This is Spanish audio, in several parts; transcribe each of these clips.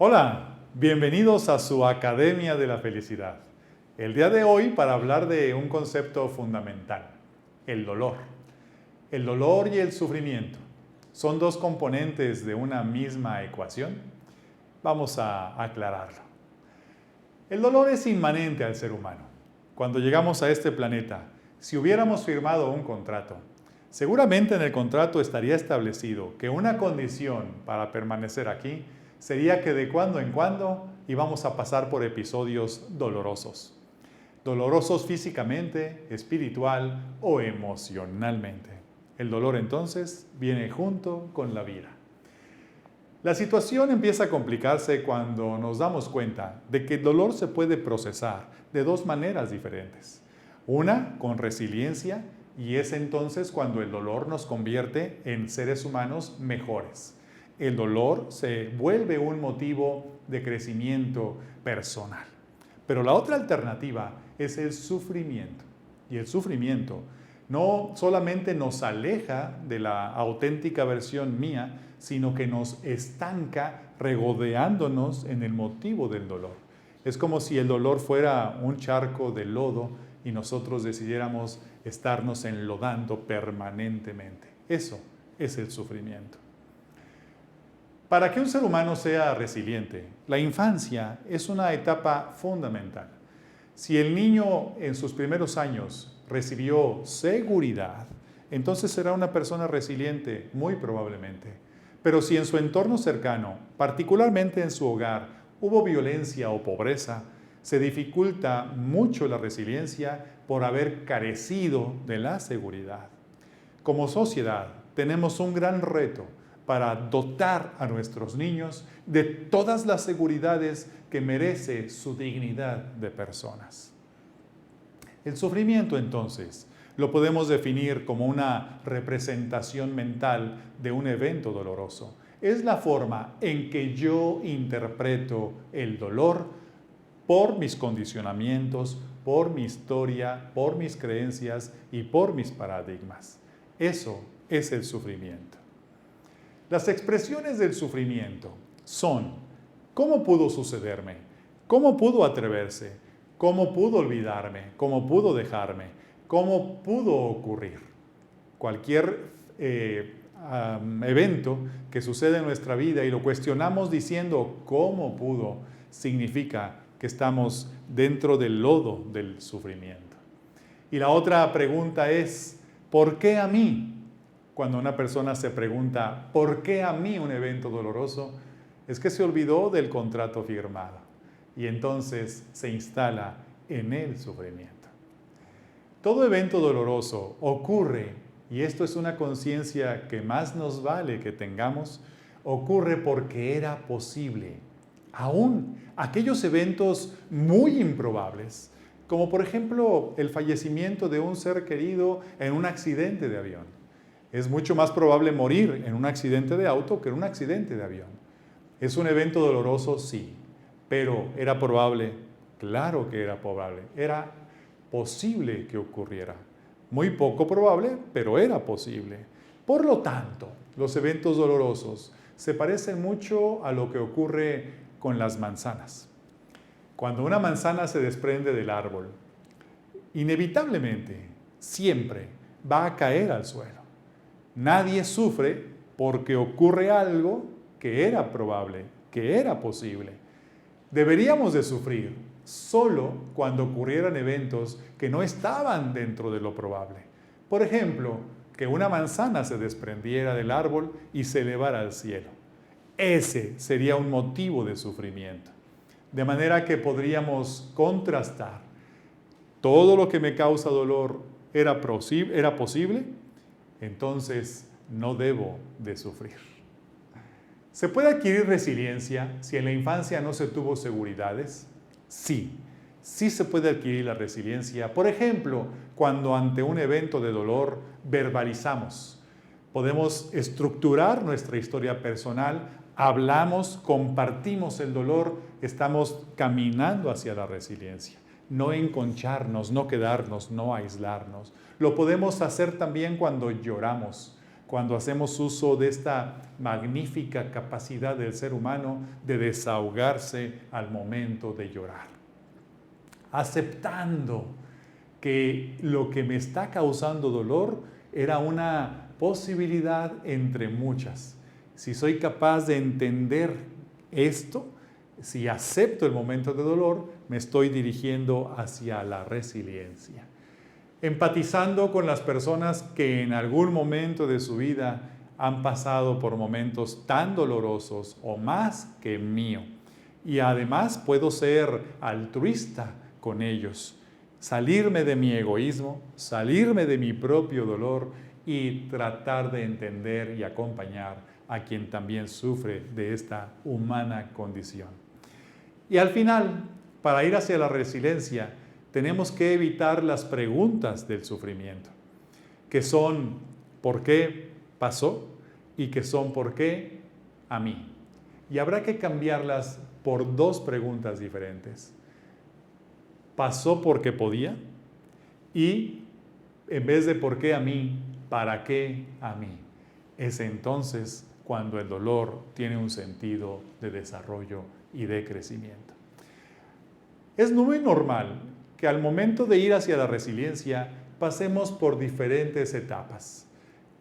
Hola, bienvenidos a su Academia de la Felicidad. El día de hoy para hablar de un concepto fundamental, el dolor. El dolor y el sufrimiento son dos componentes de una misma ecuación. Vamos a aclararlo. El dolor es inmanente al ser humano. Cuando llegamos a este planeta, si hubiéramos firmado un contrato, seguramente en el contrato estaría establecido que una condición para permanecer aquí sería que de cuando en cuando íbamos a pasar por episodios dolorosos. Dolorosos físicamente, espiritual o emocionalmente. El dolor entonces viene junto con la vida. La situación empieza a complicarse cuando nos damos cuenta de que el dolor se puede procesar de dos maneras diferentes. Una, con resiliencia, y es entonces cuando el dolor nos convierte en seres humanos mejores. El dolor se vuelve un motivo de crecimiento personal. Pero la otra alternativa es el sufrimiento. Y el sufrimiento no solamente nos aleja de la auténtica versión mía, sino que nos estanca regodeándonos en el motivo del dolor. Es como si el dolor fuera un charco de lodo y nosotros decidiéramos estarnos enlodando permanentemente. Eso es el sufrimiento. Para que un ser humano sea resiliente, la infancia es una etapa fundamental. Si el niño en sus primeros años recibió seguridad, entonces será una persona resiliente, muy probablemente. Pero si en su entorno cercano, particularmente en su hogar, hubo violencia o pobreza, se dificulta mucho la resiliencia por haber carecido de la seguridad. Como sociedad, tenemos un gran reto para dotar a nuestros niños de todas las seguridades que merece su dignidad de personas. El sufrimiento, entonces, lo podemos definir como una representación mental de un evento doloroso. Es la forma en que yo interpreto el dolor por mis condicionamientos, por mi historia, por mis creencias y por mis paradigmas. Eso es el sufrimiento. Las expresiones del sufrimiento son: ¿cómo pudo sucederme? ¿Cómo pudo atreverse? ¿Cómo pudo olvidarme? ¿Cómo pudo dejarme? ¿Cómo pudo ocurrir? Cualquier evento que sucede en nuestra vida y lo cuestionamos diciendo ¿cómo pudo?, significa que estamos dentro del lodo del sufrimiento. Y la otra pregunta es: ¿por qué a mí? Cuando una persona se pregunta ¿por qué a mí un evento doloroso?, es que se olvidó del contrato firmado y entonces se instala en el sufrimiento. Todo evento doloroso ocurre, y esto es una conciencia que más nos vale que tengamos, ocurre porque era posible. Aún aquellos eventos muy improbables, como por ejemplo el fallecimiento de un ser querido en un accidente de avión. Es mucho más probable morir en un accidente de auto que en un accidente de avión. ¿Es un evento doloroso? Sí. Pero ¿era probable? Claro que era probable. Era posible que ocurriera. Muy poco probable, pero era posible. Por lo tanto, los eventos dolorosos se parecen mucho a lo que ocurre con las manzanas. Cuando una manzana se desprende del árbol, inevitablemente, siempre va a caer al suelo. Nadie sufre porque ocurre algo que era probable, que era posible. Deberíamos de sufrir solo cuando ocurrieran eventos que no estaban dentro de lo probable. Por ejemplo, que una manzana se desprendiera del árbol y se elevara al cielo. Ese sería un motivo de sufrimiento. De manera que podríamos contrastar. Todo lo que me causa dolor era posible, entonces no debo de sufrir. ¿Se puede adquirir resiliencia si en la infancia no se tuvo seguridades? Sí, sí se puede adquirir la resiliencia. Por ejemplo, cuando ante un evento de dolor verbalizamos. Podemos estructurar nuestra historia personal, hablamos, compartimos el dolor, estamos caminando hacia la resiliencia. No enconcharnos, no quedarnos, no aislarnos. Lo podemos hacer también cuando lloramos, cuando hacemos uso de esta magnífica capacidad del ser humano de desahogarse al momento de llorar. Aceptando que lo que me está causando dolor era una posibilidad entre muchas. Si soy capaz de entender esto, si acepto el momento de dolor, me estoy dirigiendo hacia la resiliencia. Empatizando con las personas que en algún momento de su vida han pasado por momentos tan dolorosos o más que el mío. Y además puedo ser altruista con ellos, salirme de mi egoísmo, salirme de mi propio dolor y tratar de entender y acompañar a quien también sufre de esta humana condición. Y al final, para ir hacia la resiliencia, tenemos que evitar las preguntas del sufrimiento, que son ¿por qué pasó? Y que son ¿por qué a mí? Y habrá que cambiarlas por dos preguntas diferentes. ¿Pasó porque podía? Y en vez de ¿por qué a mí? ¿Para qué a mí? Es entonces cuando el dolor tiene un sentido de desarrollo y de crecimiento. Es muy normal que al momento de ir hacia la resiliencia pasemos por diferentes etapas.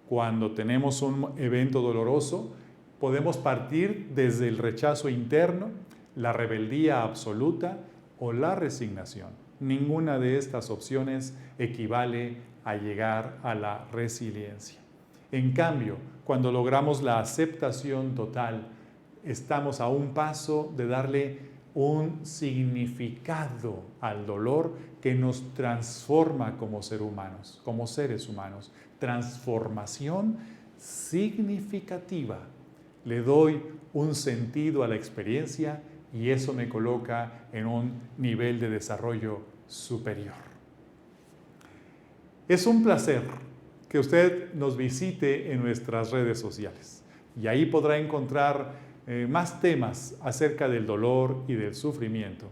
Cuando tenemos un evento doloroso, podemos partir desde el rechazo interno, la rebeldía absoluta o la resignación. Ninguna de estas opciones equivale a llegar a la resiliencia. En cambio, cuando logramos la aceptación total, estamos a un paso de darle un significado al dolor que nos transforma como seres humanos. Transformación significativa. Le doy un sentido a la experiencia y eso me coloca en un nivel de desarrollo superior. Es un placer que usted nos visite en nuestras redes sociales y ahí podrá encontrar más temas acerca del dolor y del sufrimiento.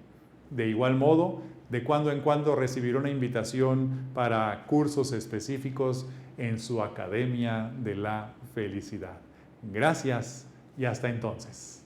De igual modo, de cuando en cuando recibirá una invitación para cursos específicos en su Academia de la Felicidad. Gracias y hasta entonces.